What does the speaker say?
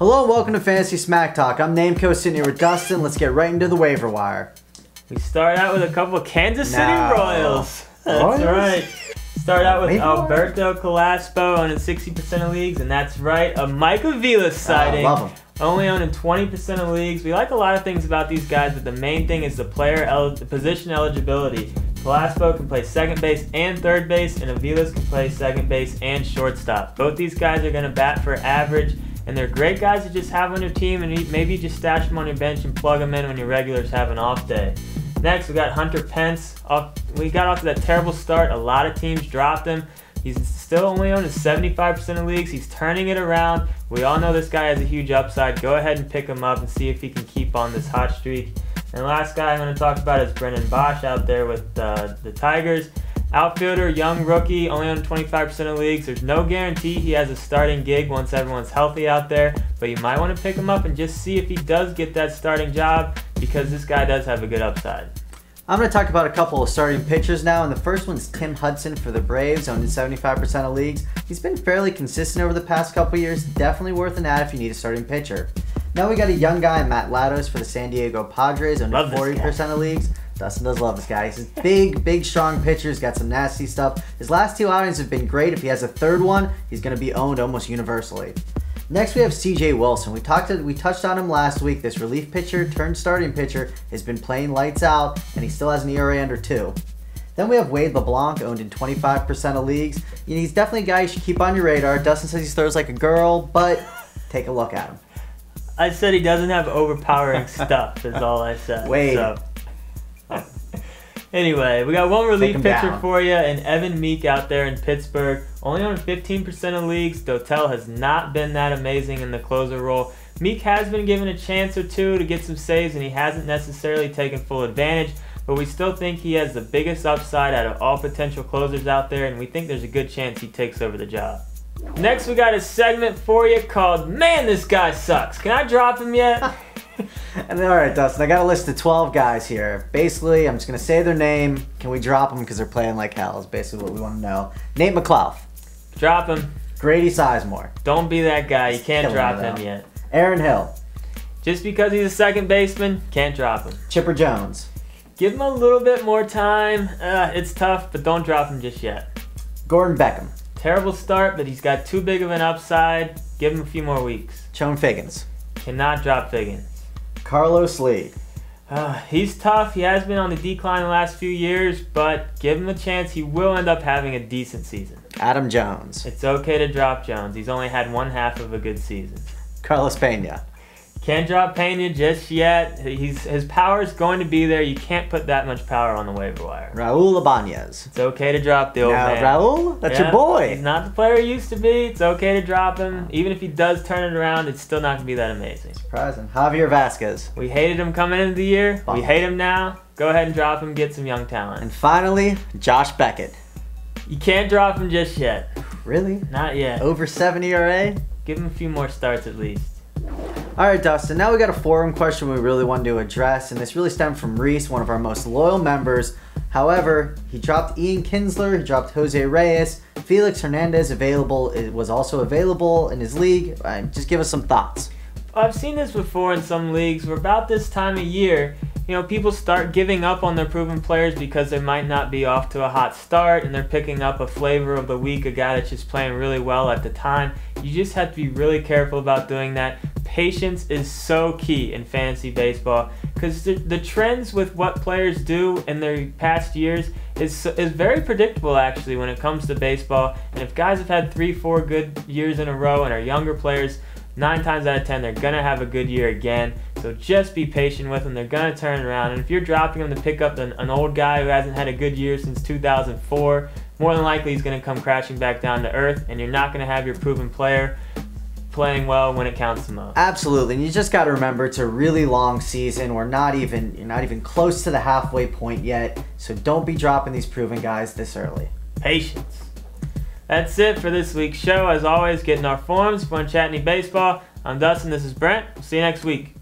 Hello and welcome to Fantasy Smack Talk. I'm Nameco sitting here with Dustin. Let's get right into the waiver wire. We start out with a couple of Kansas City Royals. That's Royals? right. Start out with Waiver wire? Alberto Calaspo owning 60% of leagues, and that's right, a Michael Vilas sighting. Love him. Only owning 20% of leagues. We like a lot of things about these guys, but the main thing is the position eligibility. Calaspo can play second base and third base, and Avilas can play second base and shortstop. Both these guys are going to bat for average, and they're great guys to just have on your team, and maybe just stash them on your bench and plug them in when your regulars have an off day. Next, we got Hunter Pence. We got off to that terrible start. A lot of teams dropped him. He's still only owning 75% of leagues. He's turning it around. We all know this guy has a huge upside. Go ahead and pick him up and see if he can keep on this hot streak. And the last guy I'm going to talk about is Brennan Bosch out there with the Tigers. Outfielder, young rookie, only on 25% of leagues. There's no guarantee he has a starting gig once everyone's healthy out there, but you might want to pick him up and just see if he does get that starting job, because this guy does have a good upside. I'm going to talk about a couple of starting pitchers now, and the first one's Tim Hudson for the Braves, owned in 75% of leagues. He's been fairly consistent over the past couple of years, definitely worth an ad if you need a starting pitcher. Now we got a young guy, Matt Latos for the San Diego Padres, owned in 40% of leagues. Dustin does love this guy. He's a big, strong pitcher. He's got some nasty stuff. His last two outings have been great. If he has a third one, he's going to be owned almost universally. Next, we have C.J. Wilson. We touched on him last week. This relief pitcher turned starting pitcher has been playing lights out, and he still has an ERA under 2. Then we have Wade LeBlanc, owned in 25% of leagues. He's definitely a guy you should keep on your radar. Dustin says he throws like a girl, but take a look at him. I said he doesn't have overpowering stuff, is all I said. Wade. So. Anyway, we got one relief pitcher for you, and Evan Meek out there in Pittsburgh. Only on 15% of leagues. Dotel has not been that amazing in the closer role. Meek has been given a chance or two to get some saves, and he hasn't necessarily taken full advantage, but we still think he has the biggest upside out of all potential closers out there, and we think there's a good chance he takes over the job. Next, we got a segment for you called, Man, This Guy Sucks. Can I drop him yet? And then, all right, Dustin, I got a list of 12 guys here. Basically, I'm just going to say their name. Can we drop them because they're playing like hell is basically what we want to know. Nate McLeod. Drop him. Grady Sizemore. Don't be that guy. You can't drop him yet. Aaron Hill. Just because he's a second baseman, can't drop him. Chipper Jones. Give him a little bit more time. It's tough, but don't drop him just yet. Gordon Beckham. Terrible start, but he's got too big of an upside. Give him a few more weeks. Chone Figgins. Cannot drop Figgins. Carlos Lee. He's tough. He has been on the decline the last few years, but give him a chance. He will end up having a decent season. Adam Jones. It's okay to drop Jones. He's only had one half of a good season. Carlos Pena. Can't drop Pena just yet. His power is going to be there. You can't put that much power on the waiver wire. Raul Ibanez. It's okay to drop the old man. Raul? That's your boy. He's not the player he used to be. It's okay to drop him. Even if he does turn it around, it's still not going to be that amazing. Surprising. Javier Vasquez. We hated him coming into the year. We hate him now. Go ahead and drop him. Get some young talent. And finally, Josh Beckett. You can't drop him just yet. Really? Not yet. Over 7 ERA? Give him a few more starts at least. All right, Dustin, now we got a forum question we really wanted to address, and this really stemmed from Reese, one of our most loyal members. However, he dropped Ian Kinsler, he dropped Jose Reyes, Felix Hernandez was also available in his league. Just give us some thoughts. I've seen this before in some leagues where about this time of year, people start giving up on their proven players because they might not be off to a hot start, and they're picking up a flavor of the week, a guy that's just playing really well at the time. You just have to be really careful about doing that. Patience is so key in fantasy baseball, because the trends with what players do in their past years is very predictable actually when it comes to baseball. And if guys have had 3-4 good years in a row and are younger players, 9 times out of 10 they're going to have a good year again. So just be patient with them. They're going to turn around. And if you're dropping them to pick up an old guy who hasn't had a good year since 2004, more than likely he's going to come crashing back down to earth, and you're not going to have your proven player playing well when it counts the most. Absolutely, and you just got to remember it's a really long season. You're not even close to the halfway point yet, so don't be dropping these proven guys this early. Patience. That's it for this week's show. As always, get in our forums, fun chatting baseball. I'm Dustin, this is Brent. We'll see you next week.